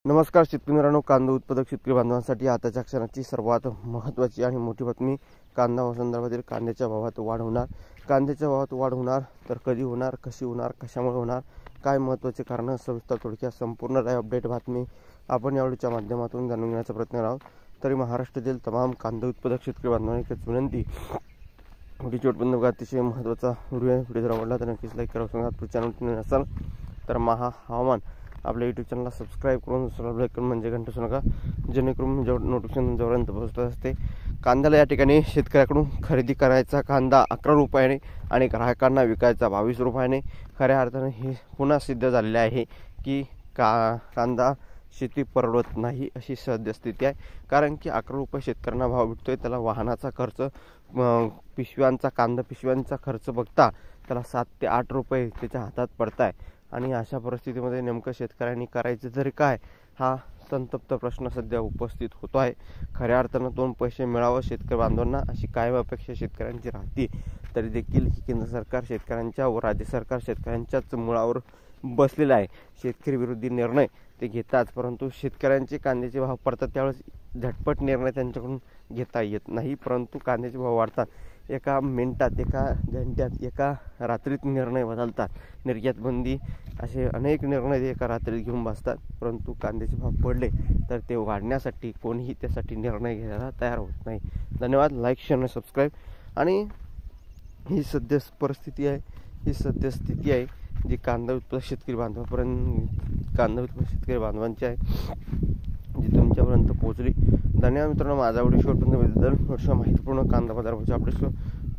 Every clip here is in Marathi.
नमस्कार शेतकरी मित्रांनो, कांदा उत्पादक शेतकरी बांधवांसाठी आताच्या क्षणाची सर्वात महत्त्वाची आणि मोठी बातमी. कांदा संदर्भातील कांद्याच्या भावात वाढ होणार. कांद्याच्या भावात वाढ होणार तर कधी होणार, कशी होणार, कशामुळे होणार, काय महत्त्वाचे कारण, सविस्तर थोडक्यात संपूर्ण लाईव्ह अपडेट बातमी आपण या व्हिडिओच्या माध्यमातून जाणून घेण्याचा प्रयत्न करणार आहोत. तरी महाराष्ट्रातील तमाम कांदा उत्पादक शेतकरी बांधवांनी एकच विनंती, व्हिडिओ शेवटपर्यंत बघा. अतिशय महत्त्वाचा व्हिडिओ आहे. व्हिडिओ जर आवडला तर नक्कीच लाईक करा. सांगा चॅनल नसाल तर हवामान आपल्या यूट्यूब चॅनलला सबस्क्राईब करून बेल म्हणजे घंटा वाजवू नका, जेणेकरून नोटिफिकेशन जोपर्यंत पोहोचत असते. कांद्याला या ठिकाणी शेतकऱ्याकडून खरेदी करायचा कांदा 11 रुपयाने आणि ग्राहकांना विकायचा 22 रुपयाने. खऱ्या अर्थाने हे पुन्हा सिद्ध झालेले आहे की कांदा शेती परवडत नाही अशी सद्यस्थिती आहे. कारण की 11 रुपये शेतकऱ्यांना भाव भेटतोय, त्याला वाहनाचा खर्च, कांदा पिशव्यांचा खर्च बघता त्याला 7 ते 8 रुपये त्याच्या हातात पडताय. आणि अशा परिस्थितीमध्ये नेमकं शेतकऱ्यांनी करायचं तरी काय, हा संतप्त प्रश्न सध्या उपस्थित होतो आहे. खऱ्या अर्थानं 2 पैसे मिळावं शेतकरी बांधवांना अशी कायम अपेक्षा शेतकऱ्यांची राहते. तरी देखील केंद्र सरकार शेतकऱ्यांच्या व राज्य सरकार शेतकऱ्यांच्याच मुळावर बसलेलं आहे. शेतकरी विरोधी निर्णय ते घेतात, परंतु शेतकऱ्यांचे कांद्याचे भाव पडतात त्यावेळेस झटपट निर्णय त्यांच्याकडून घेता येत नाही. परंतु कांद्याचे भाव वाढतात, एका मिनिटात, एका घंट्यात, एका रात्रीत निर्णय बदलतात. निर्यात बंदी असे अनेक निर्णय ते एका रात्रीत घेऊन बसतात. परंतु कांद्याचे भाव पडले तर ते वाढण्यासाठी कोणीही त्यासाठी निर्णय घ्यायला तयार होत नाही. धन्यवाद. लाईक, शेअर आणि सबस्क्राईब. आणि ही सध्या परिस्थिती आहे, ही सद्यस्थिती आहे जी कांदा उत्पादक शेतकरी बांधवांची आहे, जी तुमच्यापर्यंत पोहोचली. धन्यवाद मित्रांनो. माझा व्हिडिओ शेवटपर्यंत माहितीपूर्ण कांदा बाजाराच्या अपडेट्स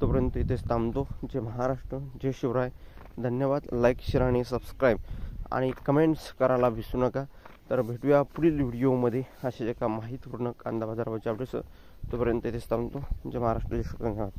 तोपर्यंत इथेच थांबतो. जय महाराष्ट्र, जय शिवराय. धन्यवाद. लाईक, शेअर आणि सबस्क्राईब आणि कमेंट्स करायला विसरू नका. तर भेटूया पुढील व्हिडिओमध्ये असे एका माहितीपूर्ण कांदा बाजाराच्या अपडेट्स. तोपर्यंत इथेच थांबतो. जय महाराष्ट्र, जय शिवराय.